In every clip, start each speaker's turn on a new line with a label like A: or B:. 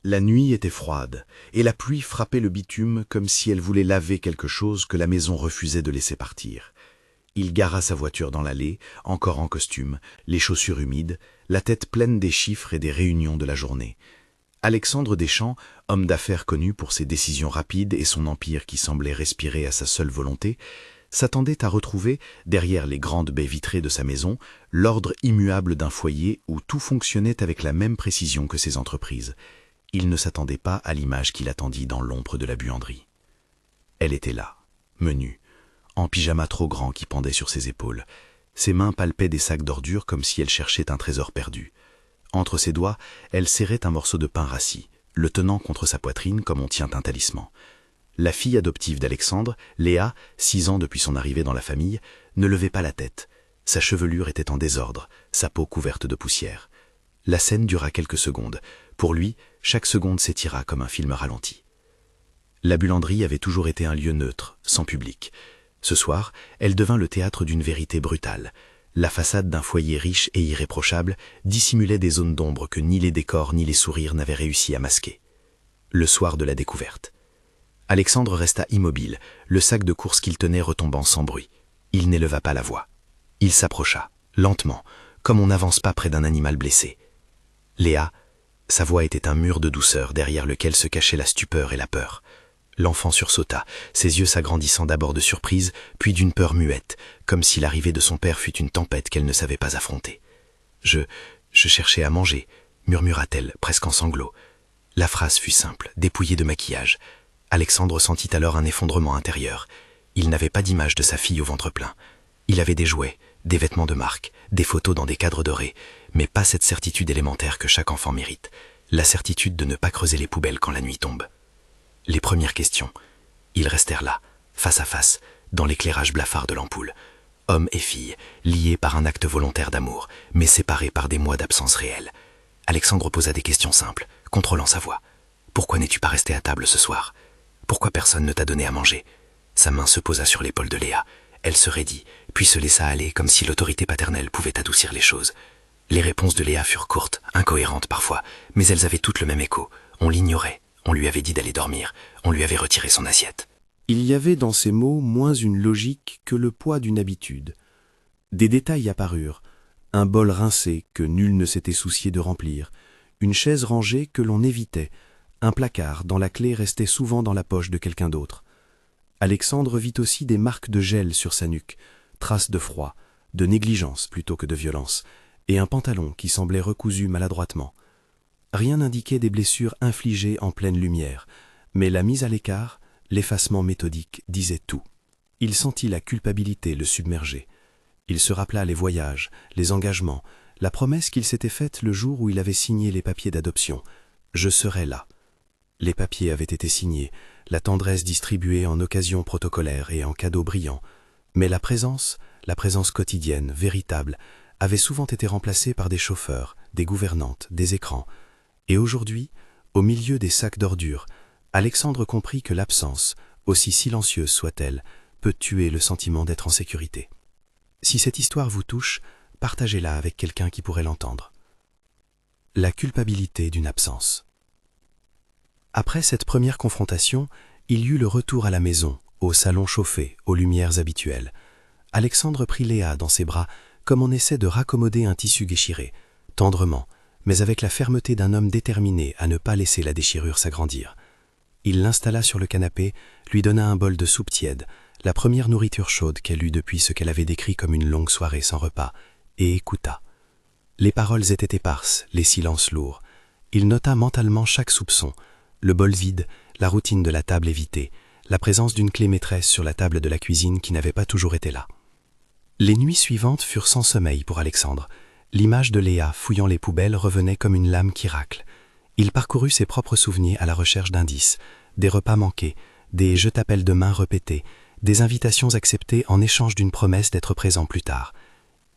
A: La nuit était froide, et la pluie frappait le bitume comme si elle voulait laver quelque chose que la maison refusait de laisser partir. Il gara sa voiture dans l'allée, encore en costume, les chaussures humides, la tête pleine des chiffres et des réunions de la journée. Alexandre Deschamps, homme d'affaires connu pour ses décisions rapides et son empire qui semblait respirer à sa seule volonté, s'attendait à retrouver, derrière les grandes baies vitrées de sa maison, l'ordre immuable d'un foyer où tout fonctionnait avec la même précision que ses entreprises. Il ne s'attendait pas à l'image qu'il attendit dans l'ombre de la buanderie. Elle était là, menue, en pyjama trop grand qui pendait sur ses épaules. Ses mains palpaient des sacs d'ordures comme si elle cherchait un trésor perdu. Entre ses doigts, elle serrait un morceau de pain rassis, le tenant contre sa poitrine comme on tient un talisman. La fille adoptive d'Alexandre, Léa, 6 ans depuis son arrivée dans la famille, ne levait pas la tête. Sa chevelure était en désordre, sa peau couverte de poussière. La scène dura quelques secondes. Pour lui, chaque seconde s'étira comme un film ralenti. La buanderie avait toujours été un lieu neutre, sans public. Ce soir, elle devint le théâtre d'une vérité brutale. La façade d'un foyer riche et irréprochable dissimulait des zones d'ombre que ni les décors ni les sourires n'avaient réussi à masquer. Le soir de la découverte. Alexandre resta immobile, le sac de course qu'il tenait retombant sans bruit. Il n'éleva pas la voix. Il s'approcha, lentement, comme on n'avance pas près d'un animal blessé. Léa, sa voix était un mur de douceur derrière lequel se cachaient la stupeur et la peur. L'enfant sursauta, ses yeux s'agrandissant d'abord de surprise, puis d'une peur muette, comme si l'arrivée de son père fût une tempête qu'elle ne savait pas affronter. Je cherchais à manger, murmura-t-elle, presque en sanglots. La phrase fut simple, dépouillée de maquillage. Alexandre sentit alors un effondrement intérieur. Il n'avait pas d'image de sa fille au ventre plein. Il avait des jouets, des vêtements de marque, des photos dans des cadres dorés, mais pas cette certitude élémentaire que chaque enfant mérite, la certitude de ne pas creuser les poubelles quand la nuit tombe. Les premières questions. Ils restèrent là, face à face, dans l'éclairage blafard de l'ampoule. Homme et fille, liés par un acte volontaire d'amour, mais séparés par des mois d'absence réelle. Alexandre posa des questions simples, contrôlant sa voix. « Pourquoi n'es-tu pas resté à table ce soir ? Pourquoi personne ne t'a donné à manger ?» Sa main se posa sur l'épaule de Léa. Elle se raidit, puis se laissa aller comme si l'autorité paternelle pouvait adoucir les choses. Les réponses de Léa furent courtes, incohérentes parfois, mais elles avaient toutes le même écho. On l'ignorait. On lui avait dit d'aller dormir, on lui avait retiré son assiette.
B: Il y avait dans ces mots moins une logique que le poids d'une habitude. Des détails apparurent, un bol rincé que nul ne s'était soucié de remplir, une chaise rangée que l'on évitait, un placard dont la clé restait souvent dans la poche de quelqu'un d'autre. Alexandre vit aussi des marques de gel sur sa nuque, traces de froid, de négligence plutôt que de violence, et un pantalon qui semblait recousu maladroitement. Rien n'indiquait des blessures infligées en pleine lumière, mais la mise à l'écart, l'effacement méthodique disaient tout. Il sentit la culpabilité le submerger. Il se rappela les voyages, les engagements, la promesse qu'il s'était faite le jour où il avait signé les papiers d'adoption. « Je serai là ». Les papiers avaient été signés, la tendresse distribuée en occasions protocolaires et en cadeaux brillants, mais la présence quotidienne, véritable, avait souvent été remplacée par des chauffeurs, des gouvernantes, des écrans. Et aujourd'hui, au milieu des sacs d'ordures, Alexandre comprit que l'absence, aussi silencieuse soit-elle, peut tuer le sentiment d'être en sécurité. Si cette histoire vous touche, partagez-la avec quelqu'un qui pourrait l'entendre. La culpabilité d'une absence. Après cette première confrontation, il y eut le retour à la maison, au salon chauffé, aux lumières habituelles. Alexandre prit Léa dans ses bras comme on essaie de raccommoder un tissu déchiré, tendrement, mais avec la fermeté d'un homme déterminé à ne pas laisser la déchirure s'agrandir. Il l'installa sur le canapé, lui donna un bol de soupe tiède, la première nourriture chaude qu'elle eut depuis ce qu'elle avait décrit comme une longue soirée sans repas, et écouta. Les paroles étaient éparses, les silences lourds. Il nota mentalement chaque soupçon, le bol vide, la routine de la table évitée, la présence d'une clé maîtresse sur la table de la cuisine qui n'avait pas toujours été là. Les nuits suivantes furent sans sommeil pour Alexandre. L'image de Léa fouillant les poubelles revenait comme une lame qui racle. Il parcourut ses propres souvenirs à la recherche d'indices, des repas manqués, des « je t'appelle demain » répétés, des invitations acceptées en échange d'une promesse d'être présent plus tard.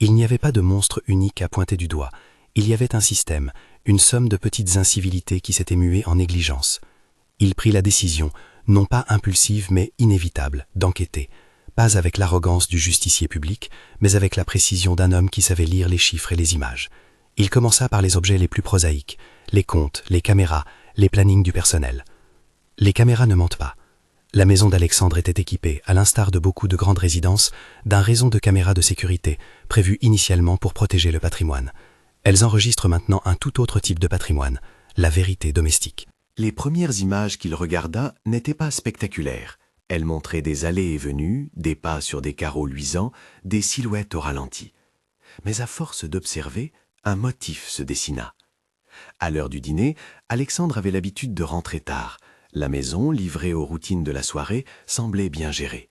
B: Il n'y avait pas de monstre unique à pointer du doigt. Il y avait un système, une somme de petites incivilités qui s'étaient muées en négligence. Il prit la décision, non pas impulsive mais inévitable, d'enquêter, pas avec l'arrogance du justicier public, mais avec la précision d'un homme qui savait lire les chiffres et les images. Il commença par les objets les plus prosaïques, les comptes, les caméras, les plannings du personnel. Les caméras ne mentent pas. La maison d'Alexandre était équipée, à l'instar de beaucoup de grandes résidences, d'un réseau de caméras de sécurité, prévu initialement pour protéger le patrimoine. Elles enregistrent maintenant un tout autre type de patrimoine, la vérité domestique.
C: Les premières images qu'il regarda n'étaient pas spectaculaires. Elles montraient des allées et venues, des pas sur des carreaux luisants, des silhouettes au ralenti. Mais à force d'observer, un motif se dessina. À l'heure du dîner, Alexandre avait l'habitude de rentrer tard. La maison, livrée aux routines de la soirée, semblait bien gérée.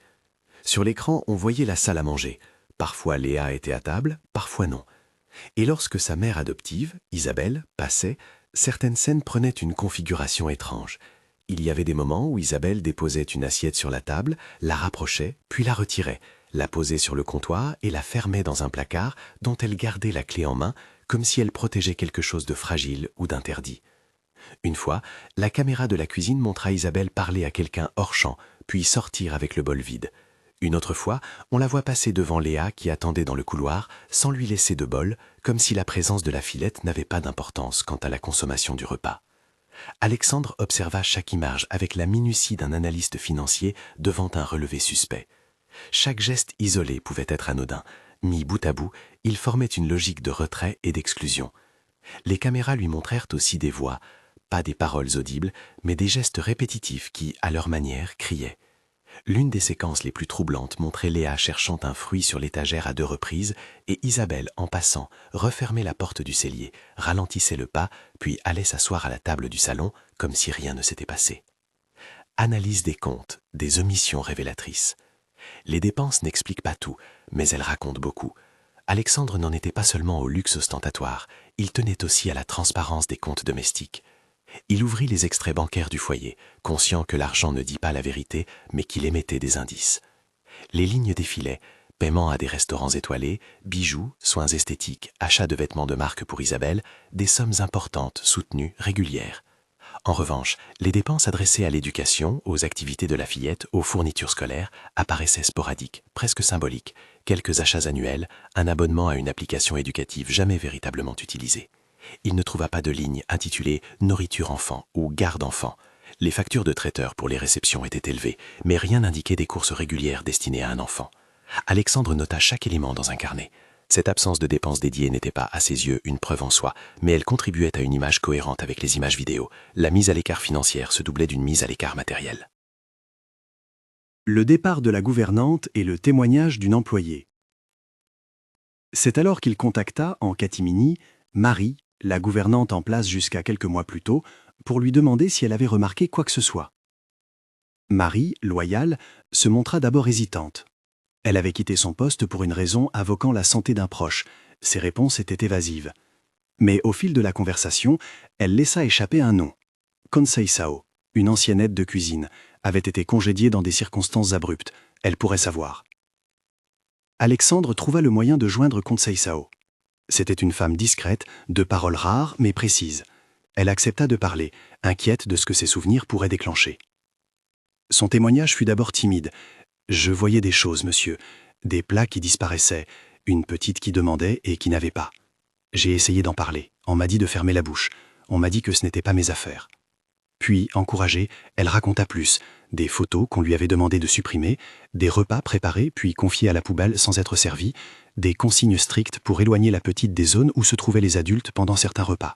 C: Sur l'écran, on voyait la salle à manger. Parfois Léa était à table, parfois non. Et lorsque sa mère adoptive, Isabelle, passait, certaines scènes prenaient une configuration étrange. Il y avait des moments où Isabelle déposait une assiette sur la table, la rapprochait, puis la retirait, la posait sur le comptoir et la fermait dans un placard dont elle gardait la clé en main, comme si elle protégeait quelque chose de fragile ou d'interdit. Une fois, la caméra de la cuisine montra Isabelle parler à quelqu'un hors champ, puis sortir avec le bol vide. Une autre fois, on la voit passer devant Léa qui attendait dans le couloir, sans lui laisser de bol, comme si la présence de la fillette n'avait pas d'importance quant à la consommation du repas. Alexandre observa chaque image avec la minutie d'un analyste financier devant un relevé suspect. Chaque geste isolé pouvait être anodin. Mis bout à bout, il formait une logique de retrait et d'exclusion. Les caméras lui montrèrent aussi des voix, pas des paroles audibles, mais des gestes répétitifs qui, à leur manière, criaient. L'une des séquences les plus troublantes montrait Léa cherchant un fruit sur l'étagère à 2 reprises et Isabelle, en passant, refermait la porte du cellier, ralentissait le pas, puis allait s'asseoir à la table du salon comme si rien ne s'était passé. Analyse des comptes, des omissions révélatrices. Les dépenses n'expliquent pas tout, mais elles racontent beaucoup. Alexandre n'en était pas seulement au luxe ostentatoire, il tenait aussi à la transparence des comptes domestiques. Il ouvrit les extraits bancaires du foyer, conscient que l'argent ne dit pas la vérité, mais qu'il émettait des indices. Les lignes défilaient, paiement à des restaurants étoilés, bijoux, soins esthétiques, achats de vêtements de marque pour Isabelle, des sommes importantes, soutenues, régulières. En revanche, les dépenses adressées à l'éducation, aux activités de la fillette, aux fournitures scolaires, apparaissaient sporadiques, presque symboliques, quelques achats annuels, un abonnement à une application éducative jamais véritablement utilisée. Il ne trouva pas de ligne intitulée « Nourriture enfant » ou « Garde enfant ». Les factures de traiteur pour les réceptions étaient élevées, mais rien n'indiquait des courses régulières destinées à un enfant. Alexandre nota chaque élément dans un carnet. Cette absence de dépenses dédiées n'était pas, à ses yeux, une preuve en soi, mais elle contribuait à une image cohérente avec les images vidéo. La mise à l'écart financière se doublait d'une mise à l'écart matérielle.
D: Le départ de la gouvernante et le témoignage d'une employée. C'est alors qu'il contacta, en catimini, Marie, la gouvernante en place jusqu'à quelques mois plus tôt, pour lui demander si elle avait remarqué quoi que ce soit. Marie, loyale, se montra d'abord hésitante. Elle avait quitté son poste pour une raison invoquant la santé d'un proche. Ses réponses étaient évasives. Mais au fil de la conversation, elle laissa échapper un nom. Conceição, une ancienne aide de cuisine, avait été congédiée dans des circonstances abruptes. Elle pourrait savoir. Alexandre trouva le moyen de joindre Conceição. C'était une femme discrète, de paroles rares mais précises. Elle accepta de parler, inquiète de ce que ses souvenirs pourraient déclencher. Son témoignage fut d'abord timide. « Je voyais des choses, monsieur, des plats qui disparaissaient, une petite qui demandait et qui n'avait pas. J'ai essayé d'en parler, on m'a dit de fermer la bouche, on m'a dit que ce n'était pas mes affaires. » Puis, encouragée, elle raconta plus, des photos qu'on lui avait demandé de supprimer, des repas préparés puis confiés à la poubelle sans être servis, des consignes strictes pour éloigner la petite des zones où se trouvaient les adultes pendant certains repas.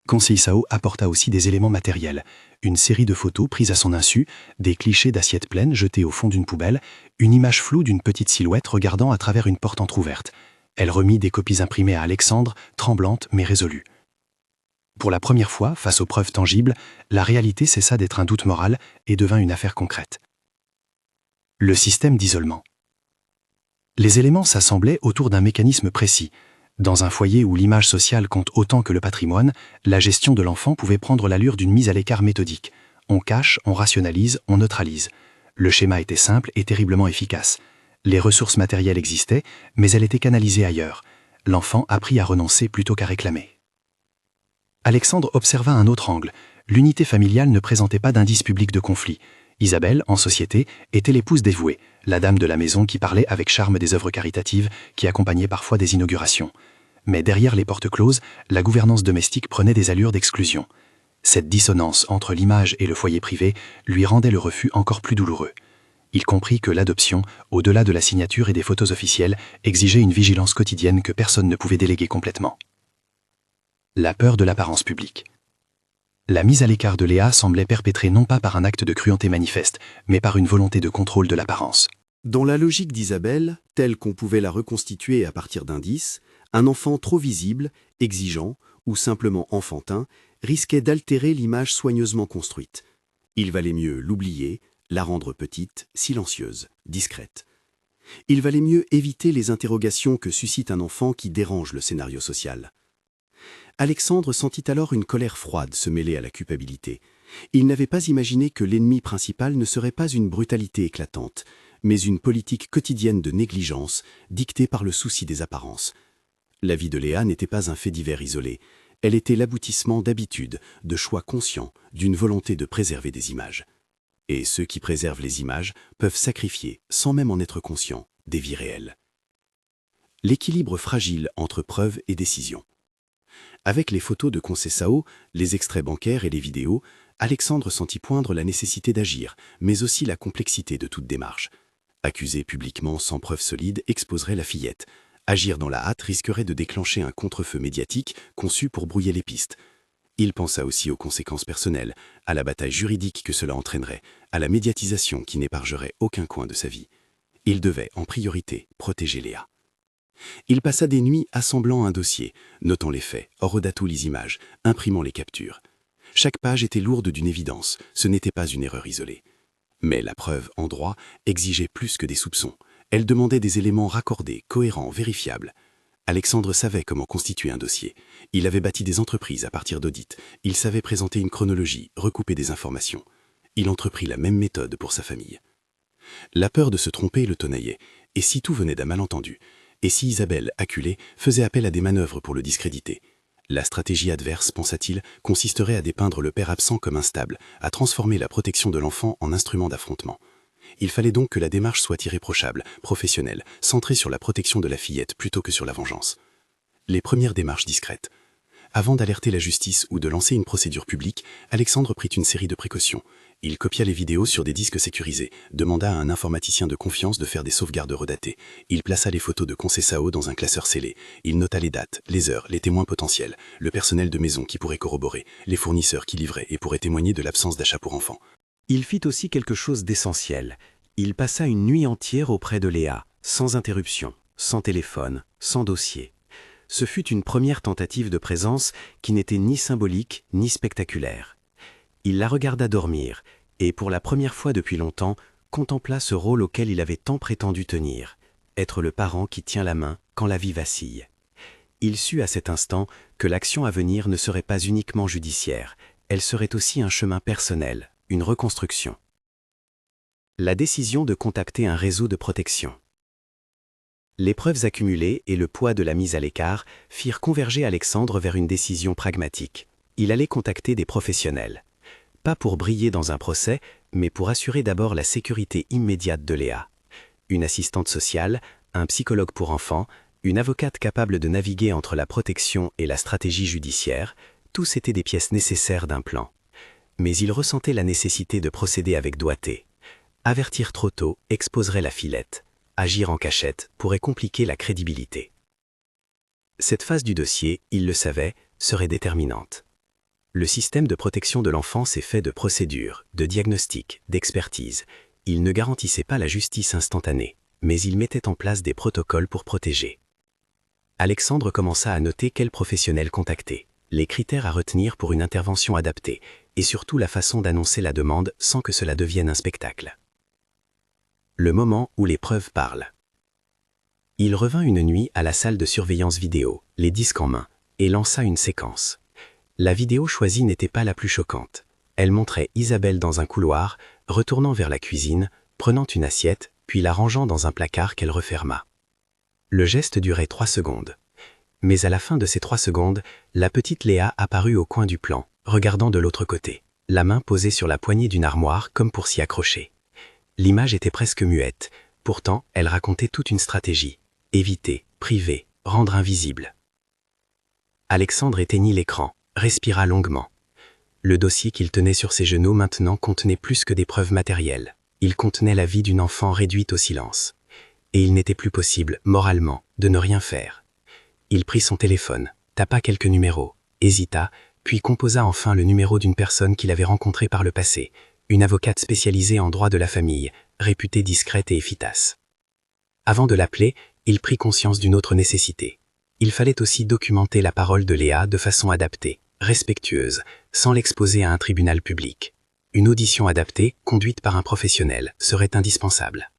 D: Conceição apporta aussi des éléments matériels, une série de photos prises à son insu, des clichés d'assiettes pleines jetées au fond d'une poubelle, une image floue d'une petite silhouette regardant à travers une porte entr'ouverte. Elle remit des copies imprimées à Alexandre, tremblante mais résolue. Pour la première fois, face aux preuves tangibles, la réalité cessa d'être un doute moral et devint une affaire concrète. Le système d'isolement. Les éléments s'assemblaient autour d'un mécanisme précis. Dans un foyer où l'image sociale compte autant que le patrimoine, la gestion de l'enfant pouvait prendre l'allure d'une mise à l'écart méthodique. On cache, on rationalise, on neutralise. Le schéma était simple et terriblement efficace. Les ressources matérielles existaient, mais elles étaient canalisées ailleurs. L'enfant apprit à renoncer plutôt qu'à réclamer. Alexandre observa un autre angle. L'unité familiale ne présentait pas d'indice public de conflit. Isabelle, en société, était l'épouse dévouée, la dame de la maison qui parlait avec charme des œuvres caritatives, qui accompagnaient parfois des inaugurations. Mais derrière les portes closes, la gouvernance domestique prenait des allures d'exclusion. Cette dissonance entre l'image et le foyer privé lui rendait le refus encore plus douloureux. Il comprit que l'adoption, au-delà de la signature et des photos officielles, exigeait une vigilance quotidienne que personne ne pouvait déléguer complètement. La peur de l'apparence publique. La mise à l'écart de Léa semblait perpétrée non pas par un acte de cruauté manifeste, mais par une volonté de contrôle de l'apparence.
B: Dans la logique d'Isabelle, telle qu'on pouvait la reconstituer à partir d'indices, un enfant trop visible, exigeant ou simplement enfantin risquait d'altérer l'image soigneusement construite. Il valait mieux l'oublier, la rendre petite, silencieuse, discrète. Il valait mieux éviter les interrogations que suscite un enfant qui dérange le scénario social. Alexandre sentit alors une colère froide se mêler à la culpabilité. Il n'avait pas imaginé que l'ennemi principal ne serait pas une brutalité éclatante, mais une politique quotidienne de négligence dictée par le souci des apparences. La vie de Léa n'était pas un fait divers isolé. Elle était l'aboutissement d'habitudes, de choix conscients, d'une volonté de préserver des images. Et ceux qui préservent les images peuvent sacrifier, sans même en être conscients, des vies réelles. L'équilibre fragile entre preuve et décision. Avec les photos de Conceição, les extraits bancaires et les vidéos, Alexandre sentit poindre la nécessité d'agir, mais aussi la complexité de toute démarche. Accuser publiquement sans preuve solide exposerait la fillette. Agir dans la hâte risquerait de déclencher un contre-feu médiatique conçu pour brouiller les pistes. Il pensa aussi aux conséquences personnelles, à la bataille juridique que cela entraînerait, à la médiatisation qui n'épargnerait aucun coin de sa vie. Il devait, en priorité, protéger Léa. Il passa des nuits assemblant un dossier, notant les faits, horodatant les images, imprimant les captures. Chaque page était lourde d'une évidence, ce n'était pas une erreur isolée. Mais la preuve, en droit, exigeait plus que des soupçons. Elle demandait des éléments raccordés, cohérents, vérifiables. Alexandre savait comment constituer un dossier. Il avait bâti des entreprises à partir d'audits. Il savait présenter une chronologie, recouper des informations. Il entreprit la même méthode pour sa famille. La peur de se tromper le tenaillait. Et si tout venait d'un malentendu? Et si Isabelle, acculée, faisait appel à des manœuvres pour le discréditer? La stratégie adverse, pensa-t-il, consisterait à dépeindre le père absent comme instable, à transformer la protection de l'enfant en instrument d'affrontement. Il fallait donc que la démarche soit irréprochable, professionnelle, centrée sur la protection de la fillette plutôt que sur la vengeance. Les premières démarches discrètes. Avant d'alerter la justice ou de lancer une procédure publique, Alexandre prit une série de précautions. Il copia les vidéos sur des disques sécurisés, demanda à un informaticien de confiance de faire des sauvegardes redatées. Il plaça les photos de Conceição dans un classeur scellé. Il nota les dates, les heures, les témoins potentiels, le personnel de maison qui pourrait corroborer, les fournisseurs qui livraient et pourraient témoigner de l'absence d'achat pour enfants.
E: Il fit aussi quelque chose d'essentiel. Il passa une nuit entière auprès de Léa, sans interruption, sans téléphone, sans dossier. Ce fut une première tentative de présence qui n'était ni symbolique ni spectaculaire. Il la regarda dormir et, pour la première fois depuis longtemps, contempla ce rôle auquel il avait tant prétendu tenir, être le parent qui tient la main quand la vie vacille. Il sut à cet instant que l'action à venir ne serait pas uniquement judiciaire, elle serait aussi un chemin personnel, une reconstruction. La décision de contacter un réseau de protection. Les preuves accumulées et le poids de la mise à l'écart firent converger Alexandre vers une décision pragmatique. Il allait contacter des professionnels. Pas pour briller dans un procès, mais pour assurer d'abord la sécurité immédiate de Léa. Une assistante sociale, un psychologue pour enfants, une avocate capable de naviguer entre la protection et la stratégie judiciaire, tous étaient des pièces nécessaires d'un plan. Mais il ressentait la nécessité de procéder avec doigté. Avertir trop tôt exposerait la fillette. Agir en cachette pourrait compliquer la crédibilité. Cette phase du dossier, il le savait, serait déterminante. Le système de protection de l'enfance est fait de procédures, de diagnostics, d'expertise. Il ne garantissait pas la justice instantanée, mais il mettait en place des protocoles pour protéger. Alexandre commença à noter quels professionnels contacter, les critères à retenir pour une intervention adaptée, et surtout la façon d'annoncer la demande sans que cela devienne un spectacle. Le moment où les preuves parlent. Il revint une nuit à la salle de surveillance vidéo, les disques en main, et lança une séquence. La vidéo choisie n'était pas la plus choquante. Elle montrait Isabelle dans un couloir, retournant vers la cuisine, prenant une assiette, puis la rangeant dans un placard qu'elle referma. Le geste durait 3 secondes. Mais à la fin de ces 3 secondes, la petite Léa apparut au coin du plan, regardant de l'autre côté, la main posée sur la poignée d'une armoire comme pour s'y accrocher. L'image était presque muette, pourtant elle racontait toute une stratégie. Éviter, priver, rendre invisible. Alexandre éteignit l'écran, respira longuement. Le dossier qu'il tenait sur ses genoux maintenant contenait plus que des preuves matérielles. Il contenait la vie d'une enfant réduite au silence. Et il n'était plus possible, moralement, de ne rien faire. Il prit son téléphone, tapa quelques numéros, hésita, puis composa enfin le numéro d'une personne qu'il avait rencontrée par le passé, une avocate spécialisée en droit de la famille, réputée discrète et efficace. Avant de l'appeler, il prit conscience d'une autre nécessité. Il fallait aussi documenter la parole de Léa de façon adaptée, respectueuse, sans l'exposer à un tribunal public. Une audition adaptée, conduite par un professionnel, serait indispensable.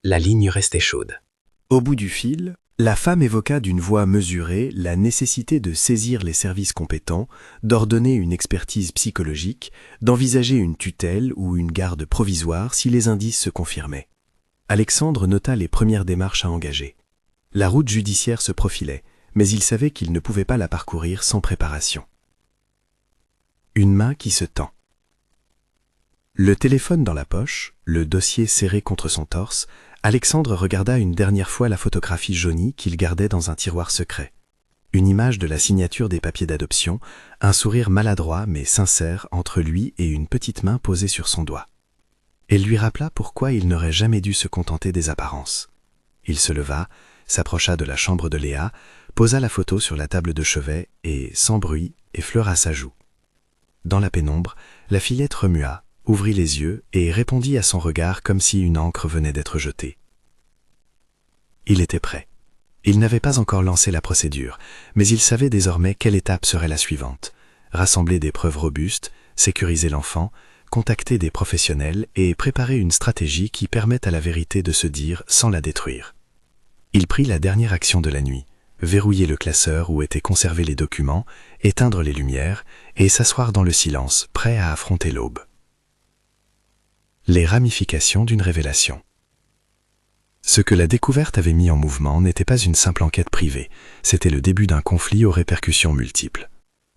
E: La ligne restait chaude.
B: Au bout du fil, la femme évoqua d'une voix mesurée la nécessité de saisir les services compétents, d'ordonner une expertise psychologique, d'envisager une tutelle ou une garde provisoire si les indices se confirmaient. Alexandre nota les premières démarches à engager. La route judiciaire se profilait, mais il savait qu'il ne pouvait pas la parcourir sans préparation. Une main qui se tend. Le téléphone dans la poche, le dossier serré contre son torse, Alexandre regarda une dernière fois la photographie jaunie qu'il gardait dans un tiroir secret. Une image de la signature des papiers d'adoption, un sourire maladroit mais sincère entre lui et une petite main posée sur son doigt. Elle lui rappela pourquoi il n'aurait jamais dû se contenter des apparences. Il se leva, s'approcha de la chambre de Léa, posa la photo sur la table de chevet et, sans bruit, effleura sa joue. Dans la pénombre, la fillette remua, ouvrit les yeux et répondit à son regard comme si une encre venait d'être jetée. Il était prêt. Il n'avait pas encore lancé la procédure, mais il savait désormais quelle étape serait la suivante. Rassembler des preuves robustes, sécuriser l'enfant, contacter des professionnels et préparer une stratégie qui permette à la vérité de se dire sans la détruire. Il prit la dernière action de la nuit, verrouiller le classeur où étaient conservés les documents, éteindre les lumières et s'asseoir dans le silence, prêt à affronter l'aube. Les ramifications d'une révélation. Ce que la découverte avait mis en mouvement n'était pas une simple enquête privée, c'était le début d'un conflit aux répercussions multiples.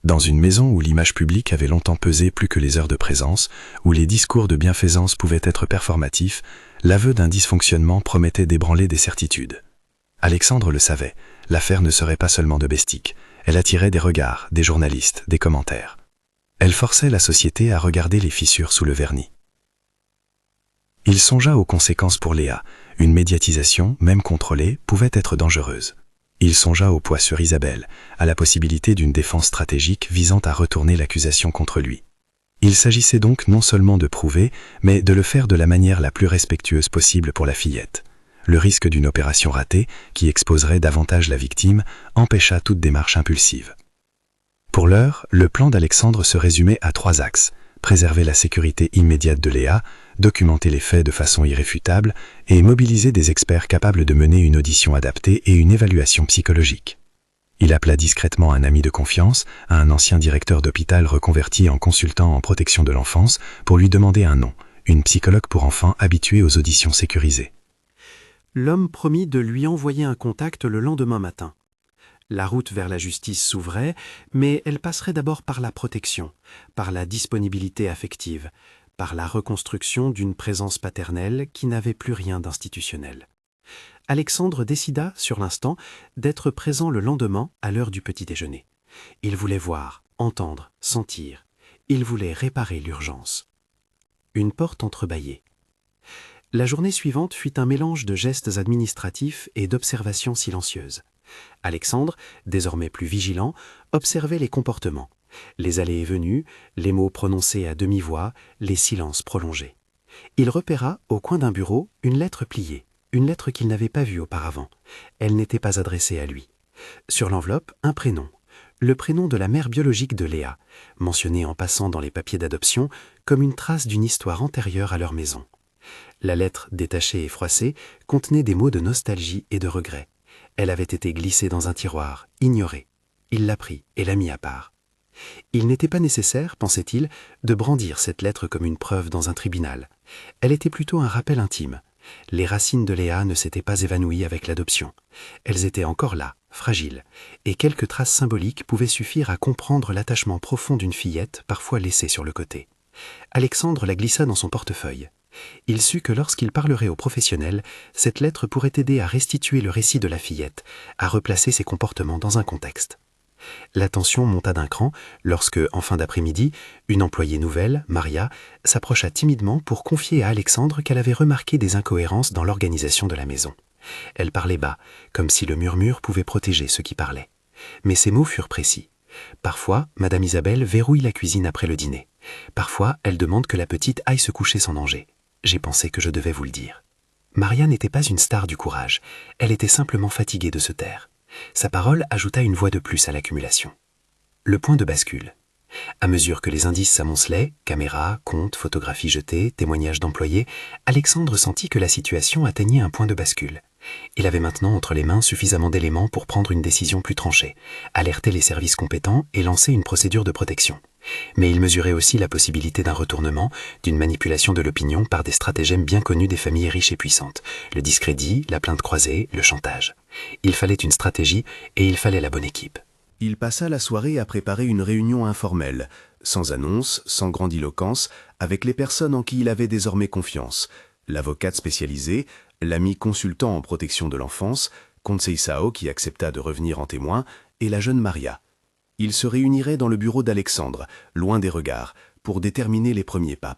B: Dans une maison où l'image publique avait longtemps pesé plus que les heures de présence, où les discours de bienfaisance pouvaient être performatifs, l'aveu d'un dysfonctionnement promettait d'ébranler des certitudes. Alexandre le savait, l'affaire ne serait pas seulement domestique, elle attirait des regards, des journalistes, des commentaires. Elle forçait la société à regarder les fissures sous le vernis. Il songea aux conséquences pour Léa. Une médiatisation, même contrôlée, pouvait être dangereuse. Il songea au poids sur Isabelle, à la possibilité d'une défense stratégique visant à retourner l'accusation contre lui. Il s'agissait donc non seulement de prouver, mais de le faire de la manière la plus respectueuse possible pour la fillette. Le risque d'une opération ratée, qui exposerait davantage la victime, empêcha toute démarche impulsive. Pour l'heure, le plan d'Alexandre se résumait à 3 axes. Préserver la sécurité immédiate de Léa, documenter les faits de façon irréfutable et mobiliser des experts capables de mener une audition adaptée et une évaluation psychologique. Il appela discrètement un ami de confiance, un ancien directeur d'hôpital reconverti en consultant en protection de l'enfance, pour lui demander un nom, une psychologue pour enfants habituée aux auditions sécurisées. L'homme promit de lui envoyer un contact le lendemain matin. La route vers la justice s'ouvrait, mais elle passerait d'abord par la protection, par la disponibilité affective, par la reconstruction d'une présence paternelle qui n'avait plus rien d'institutionnel. Alexandre décida, sur l'instant, d'être présent le lendemain à l'heure du petit déjeuner. Il voulait voir, entendre, sentir. Il voulait réparer l'urgence. Une porte entrebâillée. La journée suivante fut un mélange de gestes administratifs et d'observations silencieuses. Alexandre, désormais plus vigilant, observait les comportements, les allées et venues, les mots prononcés à demi-voix, les silences prolongés. Il repéra, au coin d'un bureau, une lettre pliée, une lettre qu'il n'avait pas vue auparavant. Elle n'était pas adressée à lui. Sur l'enveloppe, un prénom, le prénom de la mère biologique de Léa, mentionné en passant dans les papiers d'adoption comme une trace d'une histoire antérieure à leur maison. La lettre, détachée et froissée, contenait des mots de nostalgie et de regret. Elle avait été glissée dans un tiroir, ignorée. Il l'a pris et l'a mis à part. Il n'était pas nécessaire, pensait-il, de brandir cette lettre comme une preuve dans un tribunal. Elle était plutôt un rappel intime. Les racines de Léa ne s'étaient pas évanouies avec l'adoption. Elles étaient encore là, fragiles, et quelques traces symboliques pouvaient suffire à comprendre l'attachement profond d'une fillette, parfois laissée sur le côté. Alexandre la glissa dans son portefeuille. Il sut que lorsqu'il parlerait aux professionnels, cette lettre pourrait aider à restituer le récit de la fillette, à replacer ses comportements dans un contexte.
E: La tension monta d'un cran lorsque, en fin d'après-midi, une employée nouvelle, Maria, s'approcha timidement pour confier à Alexandre qu'elle avait remarqué des incohérences dans l'organisation de la maison. Elle parlait bas, comme si le murmure pouvait protéger ceux qui parlaient. Mais ses mots furent précis. Parfois, Madame Isabelle verrouille la cuisine après le dîner. Parfois, elle demande que la petite aille se coucher sans danger. J'ai pensé que je devais vous le dire. Maria n'était pas une star du courage. Elle était simplement fatiguée de se taire. Sa parole ajouta une voix de plus à l'accumulation. Le point de bascule. À mesure que les indices s'amoncelaient, caméras, comptes, photographies jetées, témoignages d'employés, Alexandre sentit que la situation atteignait un point de bascule. Il avait maintenant entre les mains suffisamment d'éléments pour prendre une décision plus tranchée, alerter les services compétents et lancer une procédure de protection. Mais il mesurait aussi la possibilité d'un retournement, d'une manipulation de l'opinion par des stratagèmes bien connus des familles riches et puissantes, le discrédit, la plainte croisée, le chantage. Il fallait une stratégie et il fallait la bonne équipe.
B: Il passa la soirée à préparer une réunion informelle, sans annonce, sans grandiloquence, avec les personnes en qui il avait désormais confiance. L'avocate spécialisée, l'ami consultant en protection de l'enfance, Conceição qui accepta de revenir en témoin, et la jeune Maria. Ils se réuniraient dans le bureau d'Alexandre, loin des regards, pour déterminer les premiers pas.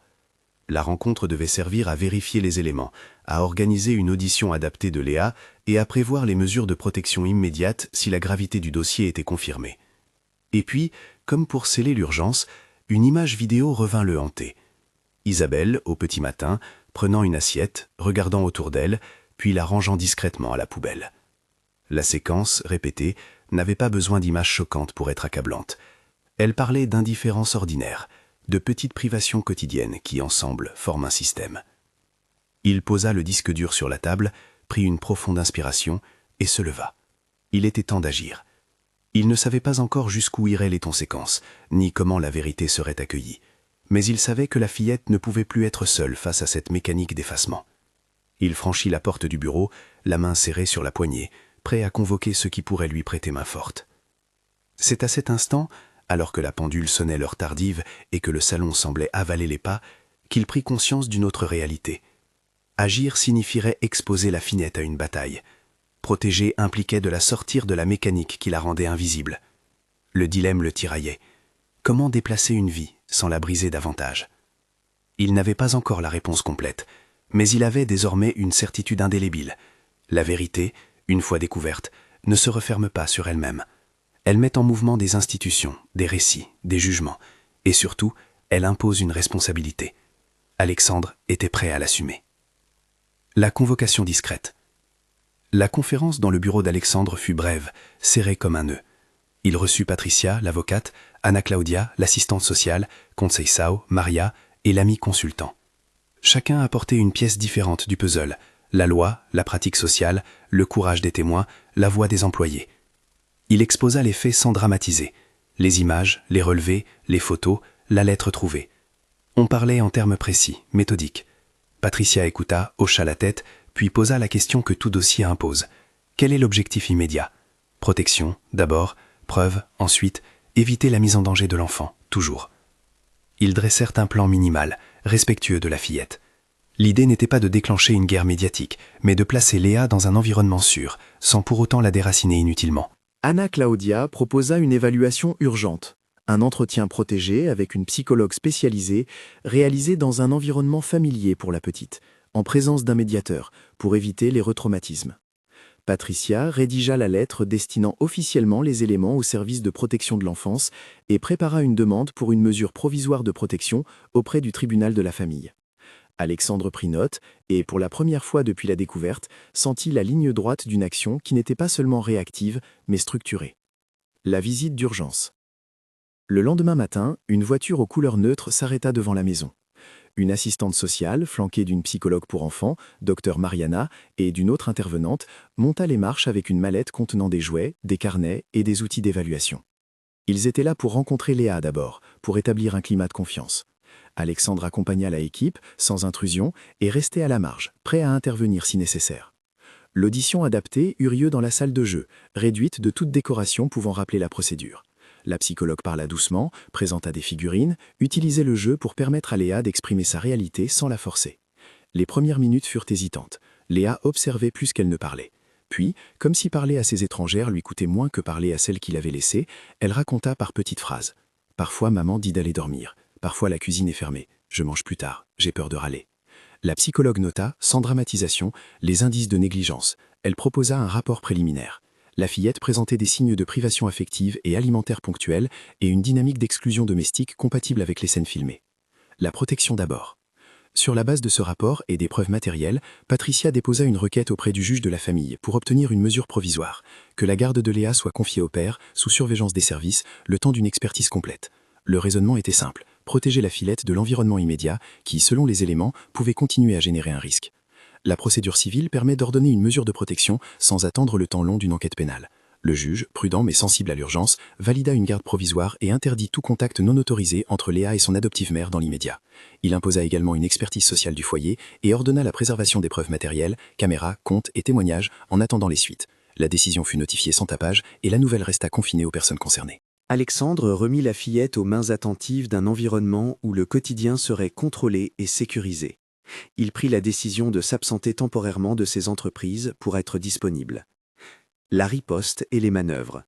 B: La rencontre devait servir à vérifier les éléments, à organiser une audition adaptée de Léa et à prévoir les mesures de protection immédiates si la gravité du dossier était confirmée. Et puis, comme pour sceller l'urgence, une image vidéo revint le hanter. Isabelle, au petit matin, prenant une assiette, regardant autour d'elle, puis la rangeant discrètement à la poubelle. La séquence, répétée, n'avait pas besoin d'images choquantes pour être accablante. Elle parlait d'indifférence ordinaire, de petites privations quotidiennes qui, ensemble, forment un système. Il posa le disque dur sur la table, prit une profonde inspiration et se leva. Il était temps d'agir. Il ne savait pas encore jusqu'où iraient les conséquences, ni comment la vérité serait accueillie. Mais il savait que la fillette ne pouvait plus être seule face à cette mécanique d'effacement. Il franchit la porte du bureau, la main serrée sur la poignée, prêt à convoquer ceux qui pourraient lui prêter main forte. C'est à cet instant, alors que la pendule sonnait l'heure tardive et que le salon semblait avaler les pas, qu'il prit conscience d'une autre réalité. Agir signifierait exposer la finette à une bataille. Protéger impliquait de la sortir de la mécanique qui la rendait invisible. Le dilemme le tiraillait. Comment déplacer une vie sans la briser davantage? Il n'avait pas encore la réponse complète, mais il avait désormais une certitude indélébile. La vérité, une fois découverte, ne se referme pas sur elle-même. Elle met en mouvement des institutions, des récits, des jugements, et surtout, elle impose une responsabilité. Alexandre était prêt à l'assumer. La convocation discrète. La conférence dans le bureau d'Alexandre fut brève, serrée comme un nœud. Il reçut Patricia, l'avocate, Anna Claudia, l'assistante sociale, Conceição, Maria et l'ami consultant. Chacun apportait une pièce différente du puzzle, la loi, la pratique sociale, le courage des témoins, la voix des employés. Il exposa les faits sans dramatiser, les images, les relevés, les photos, la lettre trouvée. On parlait en termes précis, méthodiques. Patricia écouta, hocha la tête, puis posa la question que tout dossier impose. Quel est l'objectif immédiat? Protection, d'abord, preuve, ensuite, éviter la mise en danger de l'enfant, toujours. Ils dressèrent un plan minimal, respectueux de la fillette. L'idée n'était pas de déclencher une guerre médiatique, mais de placer Léa dans un environnement sûr, sans pour autant la déraciner inutilement.
F: Anna Claudia proposa une évaluation urgente, un entretien protégé avec une psychologue spécialisée, réalisé dans un environnement familier pour la petite, en présence d'un médiateur, pour éviter les retraumatismes. Patricia rédigea la lettre destinant officiellement les éléments au service de protection de l'enfance et prépara une demande pour une mesure provisoire de protection auprès du tribunal de la famille. Alexandre prit note et, pour la première fois depuis la découverte, sentit la ligne droite d'une action qui n'était pas seulement réactive, mais structurée. La visite d'urgence. Le lendemain matin, une voiture aux couleurs neutres s'arrêta devant la maison. Une assistante sociale, flanquée d'une psychologue pour enfants, Dr Mariana, et d'une autre intervenante, monta les marches avec une mallette contenant des jouets, des carnets et des outils d'évaluation. Ils étaient là pour rencontrer Léa d'abord, pour établir un climat de confiance. Alexandre accompagna la équipe, sans intrusion, et restait à la marge, prêt à intervenir si nécessaire. L'audition adaptée eut lieu dans la salle de jeu, réduite de toute décoration pouvant rappeler la procédure. La psychologue parla doucement, présenta des figurines, utilisait le jeu pour permettre à Léa d'exprimer sa réalité sans la forcer. Les premières minutes furent hésitantes. Léa observait plus qu'elle ne parlait. Puis, comme si parler à ces étrangères lui coûtait moins que parler à celles qu'il avait laissées, elle raconta par petites phrases. Parfois, maman dit d'aller dormir. Parfois, la cuisine est fermée. Je mange plus tard. J'ai peur de râler. La psychologue nota, sans dramatisation, les indices de négligence. Elle proposa un rapport préliminaire. La fillette présentait des signes de privation affective et alimentaire ponctuelle et une dynamique d'exclusion domestique compatible avec les scènes filmées. La protection d'abord. Sur la base de ce rapport et des preuves matérielles, Patricia déposa une requête auprès du juge de la famille pour obtenir une mesure provisoire, que la garde de Léa soit confiée au père, sous surveillance des services, le temps d'une expertise complète. Le raisonnement était simple, protéger la fillette de l'environnement immédiat qui, selon les éléments, pouvait continuer à générer un risque. La procédure civile permet d'ordonner une mesure de protection sans attendre le temps long d'une enquête pénale. Le juge, prudent mais sensible à l'urgence, valida une garde provisoire et interdit tout contact non autorisé entre Léa et son adoptive mère dans l'immédiat. Il imposa également une expertise sociale du foyer et ordonna la préservation des preuves matérielles, caméras, comptes et témoignages en attendant les suites. La décision fut notifiée sans tapage et la nouvelle resta confinée aux personnes concernées.
E: Alexandre remit la fillette aux mains attentives d'un environnement où le quotidien serait contrôlé et sécurisé. Il prit la décision de s'absenter temporairement de ses entreprises pour être disponible. La riposte et les manœuvres.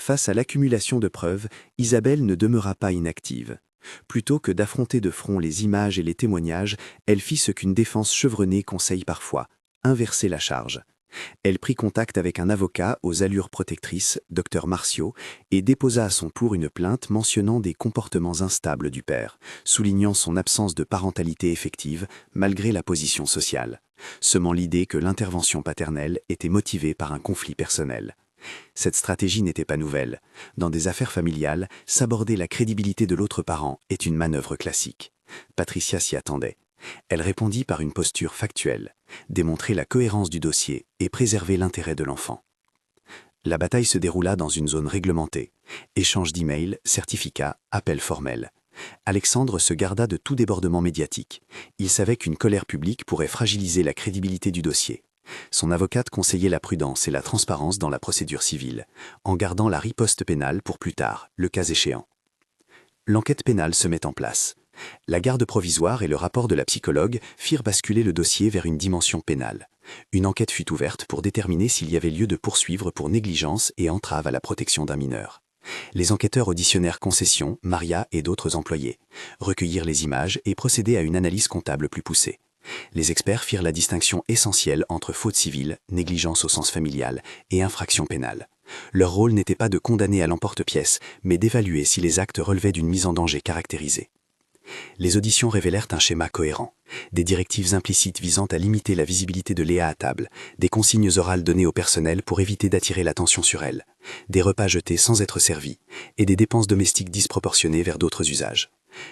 E: Face à l'accumulation de preuves, Isabelle ne demeura pas inactive. Plutôt que d'affronter de front les images et les témoignages, elle fit ce qu'une défense chevronnée conseille parfois, inverser la charge. Elle prit contact avec un avocat aux allures protectrices, Dr Martiaux, et déposa à son tour une plainte mentionnant des comportements instables du père, soulignant son absence de parentalité effective malgré la position sociale, semant l'idée que l'intervention paternelle était motivée par un conflit personnel. Cette stratégie n'était pas nouvelle. Dans des affaires familiales, s'aborder la crédibilité de l'autre parent est une manœuvre classique. Patricia s'y attendait. Elle répondit par une posture factuelle, démontrer la cohérence du dossier et préserver l'intérêt de l'enfant. La bataille se déroula dans une zone réglementée. Échange d'emails, certificats, appels formels. Alexandre se garda de tout débordement médiatique. Il savait qu'une colère publique pourrait fragiliser la crédibilité du dossier. Son avocate conseillait la prudence et la transparence dans la procédure civile, en gardant la riposte pénale pour plus tard, le cas échéant. L'enquête pénale se met en place. La garde provisoire et le rapport de la psychologue firent basculer le dossier vers une dimension pénale. Une enquête fut ouverte pour déterminer s'il y avait lieu de poursuivre pour négligence et entrave à la protection d'un mineur. Les enquêteurs auditionnèrent Concession, Maria et d'autres employés, recueillirent les images et procédaient à une analyse comptable plus poussée. Les experts firent la distinction essentielle entre faute civile, négligence au sens familial et infraction pénale. Leur rôle n'était pas de condamner à l'emporte-pièce, mais d'évaluer si les actes relevaient d'une mise en danger caractérisée. Les auditions révélèrent un schéma cohérent. Des directives implicites visant à limiter la visibilité de Léa à table, des consignes orales données au personnel pour éviter d'attirer l'attention sur elle, des repas jetés sans être servis, et des dépenses domestiques disproportionnées vers d'autres usages.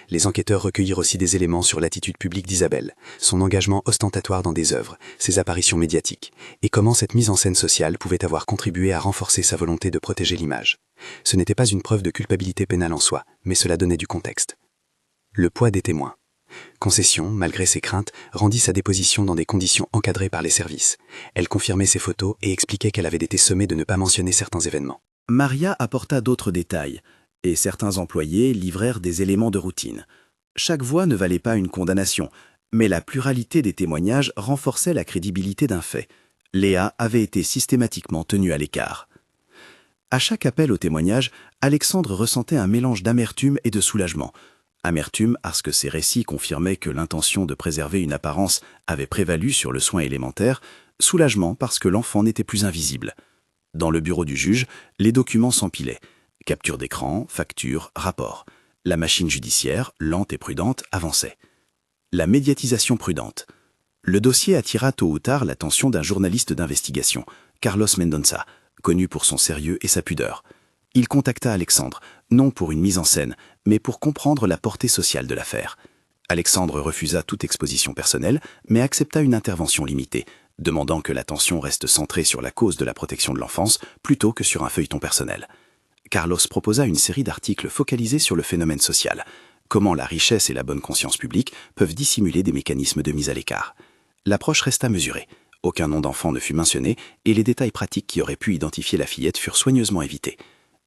E: Les enquêteurs recueillirent aussi des éléments sur l'attitude publique d'Isabelle, son engagement ostentatoire dans des œuvres, ses apparitions médiatiques, et comment cette mise en scène sociale pouvait avoir contribué à renforcer sa volonté de protéger l'image. Ce n'était pas une preuve de culpabilité pénale en soi, mais cela donnait du contexte. Le poids des témoins. Concession, malgré ses craintes, rendit sa déposition dans des conditions encadrées par les services. Elle confirmait ses photos et expliquait qu'elle avait été sommée de ne pas mentionner certains événements.
B: Maria apporta d'autres détails, et certains employés livrèrent des éléments de routine. Chaque voix ne valait pas une condamnation, mais la pluralité des témoignages renforçait la crédibilité d'un fait. Léa avait été systématiquement tenue à l'écart. À chaque appel au témoignage, Alexandre ressentait un mélange d'amertume et de soulagement. Amertume parce que ces récits confirmaient que l'intention de préserver une apparence avait prévalu sur le soin élémentaire, soulagement parce que l'enfant n'était plus invisible. Dans le bureau du juge, les documents s'empilaient. Capture d'écran, factures, rapports. La machine judiciaire, lente et prudente, avançait. La médiatisation prudente. Le dossier attira tôt ou tard l'attention d'un journaliste d'investigation, Carlos Mendonça, connu pour son sérieux et sa pudeur. Il contacta Alexandre, non pour une mise en scène, mais pour comprendre la portée sociale de l'affaire. Alexandre refusa toute exposition personnelle, mais accepta une intervention limitée, demandant que l'attention reste centrée sur la cause de la protection de l'enfance plutôt que sur un feuilleton personnel. Carlos proposa une série d'articles focalisés sur le phénomène social, comment la richesse et la bonne conscience publique peuvent dissimuler des mécanismes de mise à l'écart. L'approche resta mesurée. Aucun nom d'enfant ne fut mentionné et les détails pratiques qui auraient pu identifier la fillette furent soigneusement évités.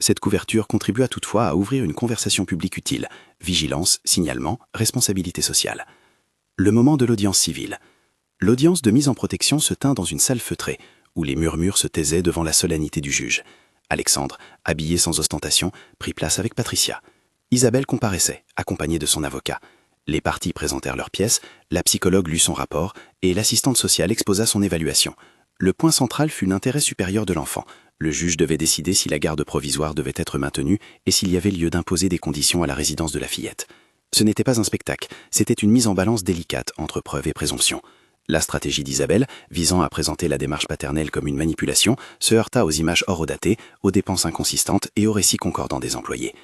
B: Cette couverture contribua toutefois à ouvrir une conversation publique utile, vigilance, signalement, responsabilité sociale. Le moment de l'audience civile. L'audience de mise en protection se tint dans une salle feutrée, où les murmures se taisaient devant la solennité du juge. Alexandre, habillé sans ostentation, prit place avec Patricia. Isabelle comparaissait, accompagnée de son avocat. Les parties présentèrent leurs pièces, la psychologue lut son rapport et l'assistante sociale exposa son évaluation. Le point central fut l'intérêt supérieur de l'enfant. Le juge devait décider si la garde provisoire devait être maintenue et s'il y avait lieu d'imposer des conditions à la résidence de la fillette. Ce n'était pas un spectacle, c'était une mise en balance délicate entre preuve et présomption. La stratégie d'Isabelle, visant à présenter la démarche paternelle comme une manipulation, se heurta aux images horodatées, aux dépenses inconsistantes et aux récits concordants des employés.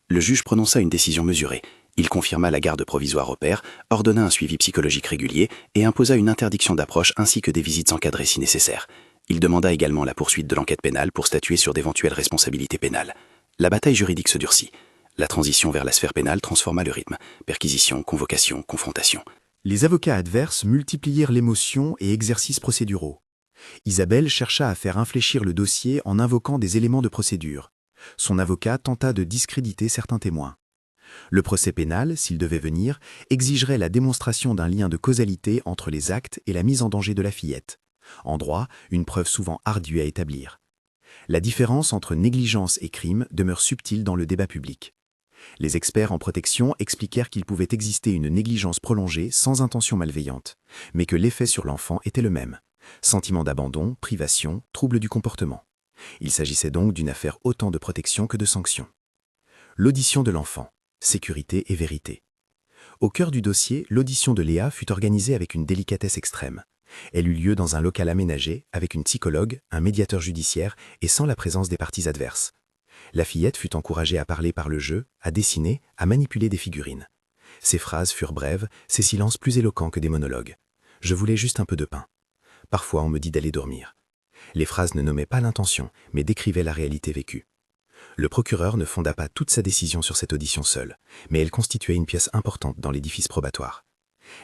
B: Le juge prononça une décision mesurée. Il confirma la garde provisoire au père, ordonna un suivi psychologique régulier et imposa une interdiction d'approche ainsi que des visites encadrées si nécessaire. Il demanda également la poursuite de l'enquête pénale pour statuer sur d'éventuelles responsabilités pénales. La bataille juridique se durcit. La transition vers la sphère pénale transforma le rythme. Perquisition, convocation, confrontation.
F: Les avocats adverses multiplièrent l'émotion et exercices procéduraux. Isabelle chercha à faire infléchir le dossier en invoquant des éléments de procédure. Son avocat tenta de discréditer certains témoins. Le procès pénal, s'il devait venir, exigerait la démonstration d'un lien de causalité entre les actes et la mise en danger de la fillette. En droit, une preuve souvent ardue à établir. La différence entre négligence et crime demeure subtile dans le débat public. Les experts en protection expliquèrent qu'il pouvait exister une négligence prolongée sans intention malveillante, mais que l'effet sur l'enfant était le même. Sentiment d'abandon, privation, trouble du comportement. Il s'agissait donc d'une affaire autant de protection que de sanction. L'audition de l'enfant, sécurité et vérité. Au cœur du dossier, l'audition de Léa fut organisée avec une délicatesse extrême. Elle eut lieu dans un local aménagé, avec une psychologue, un médiateur judiciaire et sans la présence des parties adverses. La fillette fut encouragée à parler par le jeu, à dessiner, à manipuler des figurines. Ses phrases furent brèves, ses silences plus éloquents que des monologues. « Je voulais juste un peu de pain. Parfois, on me dit d'aller dormir. » Les phrases ne nommaient pas l'intention, mais décrivaient la réalité vécue. Le procureur ne fonda pas toute sa décision sur cette audition seule, mais elle constituait une pièce importante dans l'édifice probatoire.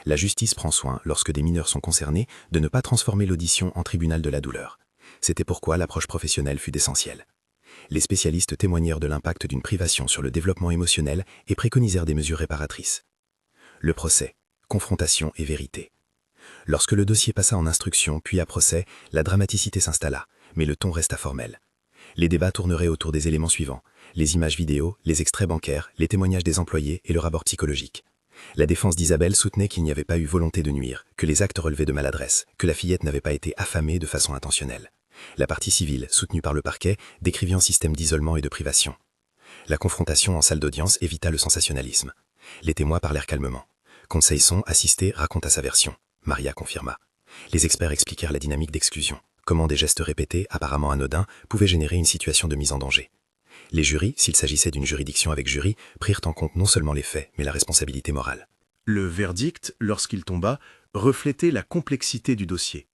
F: La justice prend soin, lorsque des mineurs sont concernés, de ne pas transformer l'audition en tribunal de la douleur. C'était pourquoi l'approche professionnelle fut essentielle. Les spécialistes témoignèrent de l'impact d'une privation sur le développement émotionnel et préconisèrent des mesures réparatrices. Le procès, confrontation et vérité. Lorsque le dossier passa en instruction puis à procès, la dramaticité s'installa, mais le ton resta formel. Les débats tourneraient autour des éléments suivants: les images vidéo, les extraits bancaires, les témoignages des employés et le rapport psychologique. La défense d'Isabelle soutenait qu'il n'y avait pas eu volonté de nuire, que les actes relevaient de maladresse, que la fillette n'avait pas été affamée de façon intentionnelle. La partie civile, soutenue par le parquet, décrivit un système d'isolement et de privation. La confrontation en salle d'audience évita le sensationnalisme. Les témoins parlèrent calmement. Conceyson, assisté, raconta sa version. Maria confirma. Les experts expliquèrent la dynamique d'exclusion, comment des gestes répétés, apparemment anodins, pouvaient générer une situation de mise en danger. Les jurys, s'il s'agissait d'une juridiction avec jury, prirent en compte non seulement les faits, mais la responsabilité morale.
B: Le verdict, lorsqu'il tomba, reflétait la complexité du dossier.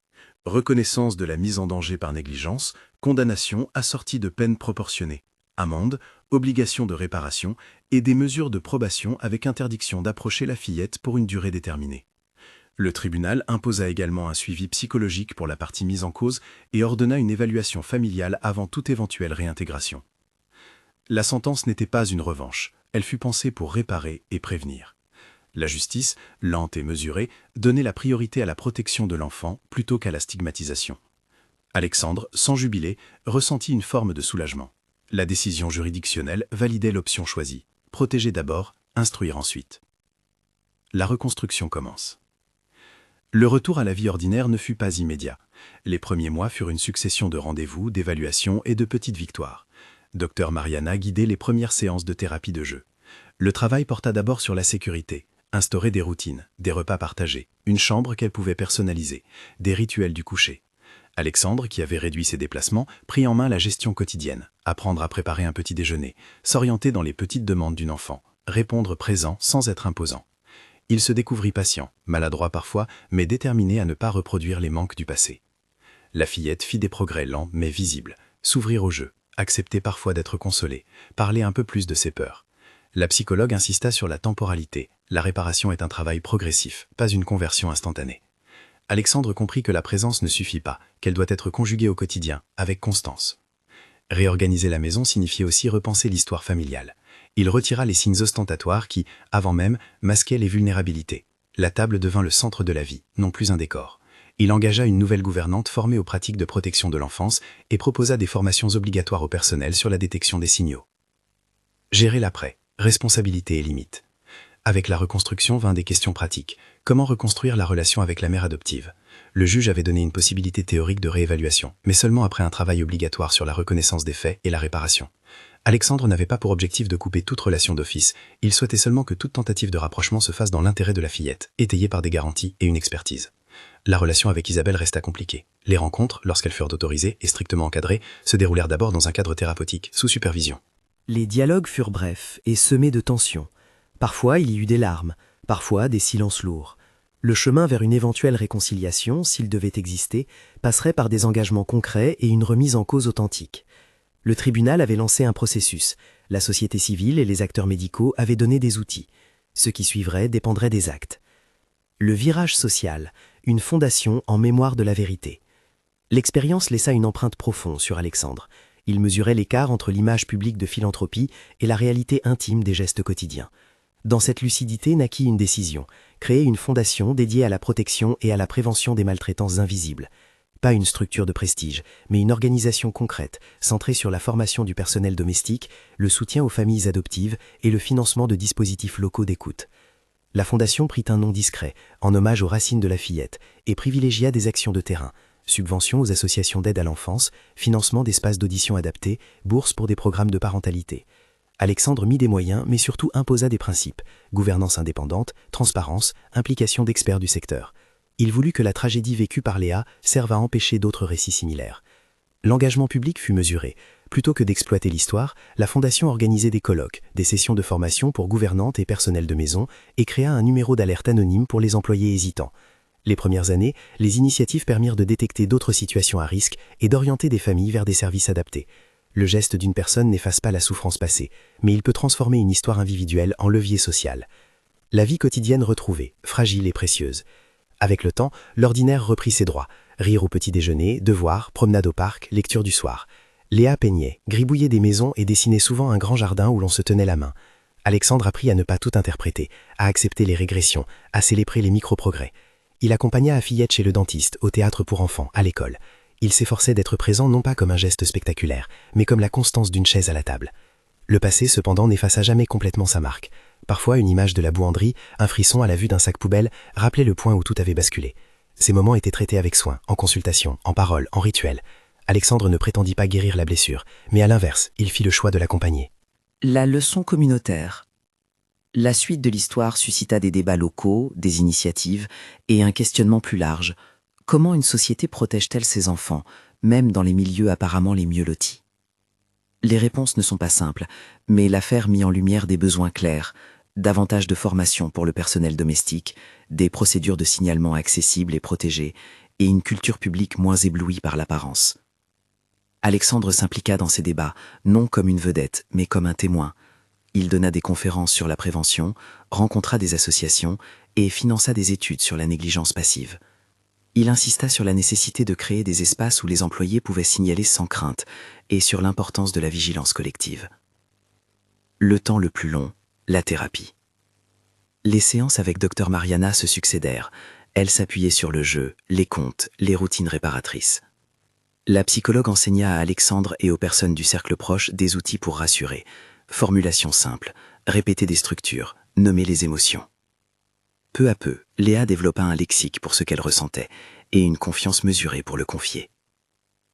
B: Reconnaissance de la mise en danger par négligence, condamnation assortie de peines proportionnées, amende, obligation de réparation et des mesures de probation avec interdiction d'approcher la fillette pour une durée déterminée. Le tribunal imposa également un suivi psychologique pour la partie mise en cause et ordonna une évaluation familiale avant toute éventuelle réintégration. La sentence n'était pas une revanche, elle fut pensée pour réparer et prévenir. La justice, lente et mesurée, donnait la priorité à la protection de l'enfant plutôt qu'à la stigmatisation. Alexandre, sans jubiler, ressentit une forme de soulagement. La décision juridictionnelle validait l'option choisie. Protéger d'abord, instruire ensuite. La reconstruction commence. Le retour à la vie ordinaire ne fut pas immédiat. Les premiers mois furent une succession de rendez-vous, d'évaluations et de petites victoires. Dr Mariana guidait les premières séances de thérapie de jeu. Le travail porta d'abord sur la sécurité. Instaurer des routines, des repas partagés, une chambre qu'elle pouvait personnaliser, des rituels du coucher. Alexandre, qui avait réduit ses déplacements, prit en main la gestion quotidienne, apprendre à préparer un petit déjeuner, s'orienter dans les petites demandes d'une enfant, répondre présent sans être imposant. Il se découvrit patient, maladroit parfois, mais déterminé à ne pas reproduire les manques du passé. La fillette fit des progrès lents mais visibles, s'ouvrir au jeu, accepter parfois d'être consolée, parler un peu plus de ses peurs. La psychologue insista sur la temporalité. La réparation est un travail progressif, pas une conversion instantanée. Alexandre comprit que la présence ne suffit pas, qu'elle doit être conjuguée au quotidien, avec constance. Réorganiser la maison signifiait aussi repenser l'histoire familiale. Il retira les signes ostentatoires qui, avant même, masquaient les vulnérabilités. La table devint le centre de la vie, non plus un décor. Il engagea une nouvelle gouvernante formée aux pratiques de protection de l'enfance et proposa des formations obligatoires au personnel sur la détection des signaux. Gérer l'après, responsabilité et limites. Avec la reconstruction vint des questions pratiques. Comment reconstruire la relation avec la mère adoptive? Le juge avait donné une possibilité théorique de réévaluation, mais seulement après un travail obligatoire sur la reconnaissance des faits et la réparation. Alexandre n'avait pas pour objectif de couper toute relation d'office, il souhaitait seulement que toute tentative de rapprochement se fasse dans l'intérêt de la fillette, étayée par des garanties et une expertise. La relation avec Isabelle resta compliquée. Les rencontres, lorsqu'elles furent autorisées et strictement encadrées, se déroulèrent d'abord dans un cadre thérapeutique, sous supervision.
G: Les dialogues furent brefs et semés de tensions. Parfois, il y eut des larmes, parfois des silences lourds. Le chemin vers une éventuelle réconciliation, s'il devait exister, passerait par des engagements concrets et une remise en cause authentique. Le tribunal avait lancé un processus, la société civile et les acteurs médicaux avaient donné des outils. Ce qui suivrait dépendrait des actes. Le virage social, une fondation en mémoire de la vérité. L'expérience laissa une empreinte profonde sur Alexandre. Il mesurait l'écart entre l'image publique de philanthropie et la réalité intime des gestes quotidiens. Dans cette lucidité naquit une décision, créer une fondation dédiée à la protection et à la prévention des maltraitances invisibles. Pas une structure de prestige, mais une organisation concrète, centrée sur la formation du personnel domestique, le soutien aux familles adoptives et le financement de dispositifs locaux d'écoute. La fondation prit un nom discret, en hommage aux racines de la fillette, et privilégia des actions de terrain, subventions aux associations d'aide à l'enfance, financement d'espaces d'audition adaptés, bourses pour des programmes de parentalité. Alexandre mit des moyens, mais surtout imposa des principes, gouvernance indépendante, transparence, implication d'experts du secteur. Il voulut que la tragédie vécue par Léa serve à empêcher d'autres récits similaires. L'engagement public fut mesuré. Plutôt que d'exploiter l'histoire, la Fondation organisait des colloques, des sessions de formation pour gouvernantes et personnel de maison et créa un numéro d'alerte anonyme pour les employés hésitants. Les premières années, les initiatives permirent de détecter d'autres situations à risque et d'orienter des familles vers des services adaptés. Le geste d'une personne n'efface pas la souffrance passée, mais il peut transformer une histoire individuelle en levier social. La vie quotidienne retrouvée, fragile et précieuse. Avec le temps, l'ordinaire reprit ses droits. Rire au petit déjeuner, devoirs, promenade au parc, lecture du soir. Léa peignait, gribouillait des maisons et dessinait souvent un grand jardin où l'on se tenait la main. Alexandre apprit à ne pas tout interpréter, à accepter les régressions, à célébrer les micro-progrès. Il accompagna la fillette chez le dentiste, au théâtre pour enfants, à l'école. Il s'efforçait d'être présent non pas comme un geste spectaculaire, mais comme la constance d'une chaise à la table. Le passé, cependant, n'effaça jamais complètement sa marque. Parfois, une image de la buanderie, un frisson à la vue d'un sac poubelle, rappelait le point où tout avait basculé. Ces moments étaient traités avec soin, en consultation, en parole, en rituel. Alexandre ne prétendit pas guérir la blessure, mais à l'inverse, il fit le choix de l'accompagner.
H: La leçon communautaire. La suite de l'histoire suscita des débats locaux, des initiatives et un questionnement plus large. Comment une société protège-t-elle ses enfants, même dans les milieux apparemment les mieux lotis? Les réponses ne sont pas simples, mais l'affaire mit en lumière des besoins clairs, davantage de formation pour le personnel domestique, des procédures de signalement accessibles et protégées, et une culture publique moins éblouie par l'apparence. Alexandre s'impliqua dans ces débats, non comme une vedette, mais comme un témoin. Il donna des conférences sur la prévention, rencontra des associations et finança des études sur la négligence passive. Il insista sur la nécessité de créer des espaces où les employés pouvaient signaler sans crainte et sur l'importance de la vigilance collective. Le temps le plus long, la thérapie. Les séances avec Dr Mariana se succédèrent. Elle s'appuyait sur le jeu, les contes, les routines réparatrices. La psychologue enseigna à Alexandre et aux personnes du cercle proche des outils pour rassurer. Formulation simple, répéter des structures, nommer les émotions. Peu à peu, Léa développa un lexique pour ce qu'elle ressentait et une confiance mesurée pour le confier.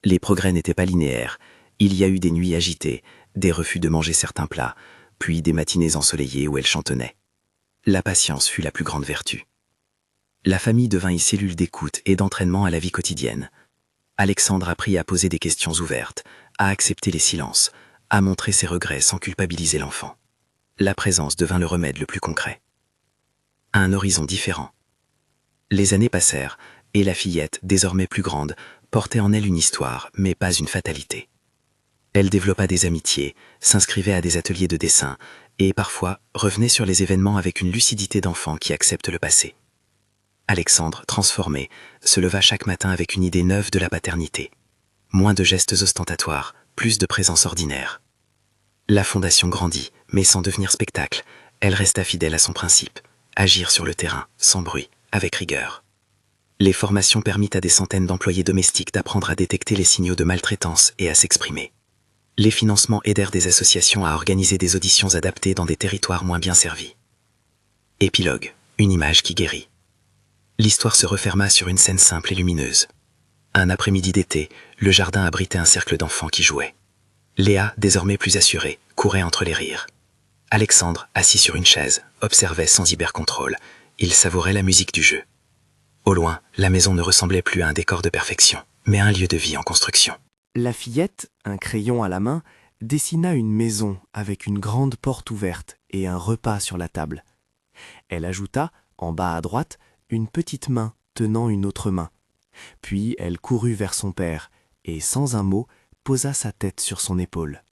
H: Les progrès n'étaient pas linéaires. Il y a eu des nuits agitées, des refus de manger certains plats, puis des matinées ensoleillées où elle chantonnait. La patience fut la plus grande vertu. La famille devint une cellule d'écoute et d'entraînement à la vie quotidienne. Alexandre apprit à poser des questions ouvertes, à accepter les silences, à montrer ses regrets sans culpabiliser l'enfant. La présence devint le remède le plus concret. À un horizon différent. Les années passèrent, et la fillette, désormais plus grande, portait en elle une histoire, mais pas une fatalité. Elle développa des amitiés, s'inscrivait à des ateliers de dessin, et parfois revenait sur les événements avec une lucidité d'enfant qui accepte le passé. Alexandre, transformé, se leva chaque matin avec une idée neuve de la paternité. Moins de gestes ostentatoires, plus de présence ordinaire. La fondation grandit, mais sans devenir spectacle. Elle resta fidèle à son principe. Agir sur le terrain, sans bruit, avec rigueur.
G: Les formations permettent à des centaines d'employés domestiques d'apprendre à détecter les signaux de maltraitance et à s'exprimer. Les financements aidèrent des associations à organiser des auditions adaptées dans des territoires moins bien servis. Épilogue, une image qui guérit. L'histoire se referma sur une scène simple et lumineuse. Un après-midi d'été, le jardin abritait un cercle d'enfants qui jouaient. Léa, désormais plus assurée, courait entre les rires. Alexandre, assis sur une chaise, observait sans hyper-contrôle. Il savourait la musique du jeu. Au loin, la maison ne ressemblait plus à un décor de perfection, mais à un lieu de vie en construction.
B: La fillette, un crayon à la main, dessina une maison avec une grande porte ouverte et un repas sur la table. Elle ajouta, en bas à droite, une petite main tenant une autre main. Puis elle courut vers son père et, sans un mot, posa sa tête sur son épaule.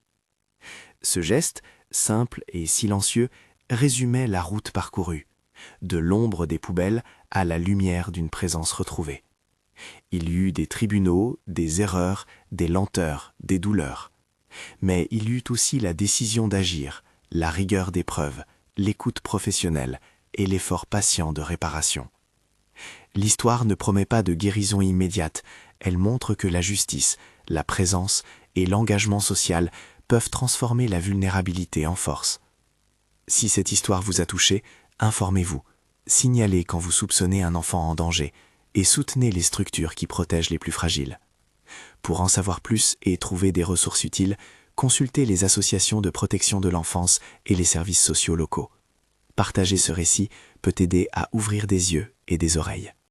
B: Ce geste, simple et silencieux, résumait la route parcourue, de l'ombre des poubelles à la lumière d'une présence retrouvée. Il y eut des tribunaux, des erreurs, des lenteurs, des douleurs. Mais il y eut aussi la décision d'agir, la rigueur des preuves, l'écoute professionnelle et l'effort patient de réparation. L'histoire ne promet pas de guérison immédiate, elle montre que la justice, la présence et l'engagement social peuvent transformer la vulnérabilité en force. Si cette histoire vous a touché, informez-vous, signalez quand vous soupçonnez un enfant en danger et soutenez les structures qui protègent les plus fragiles. Pour en savoir plus et trouver des ressources utiles, consultez les associations de protection de l'enfance et les services sociaux locaux. Partager ce récit peut aider à ouvrir des yeux et des oreilles.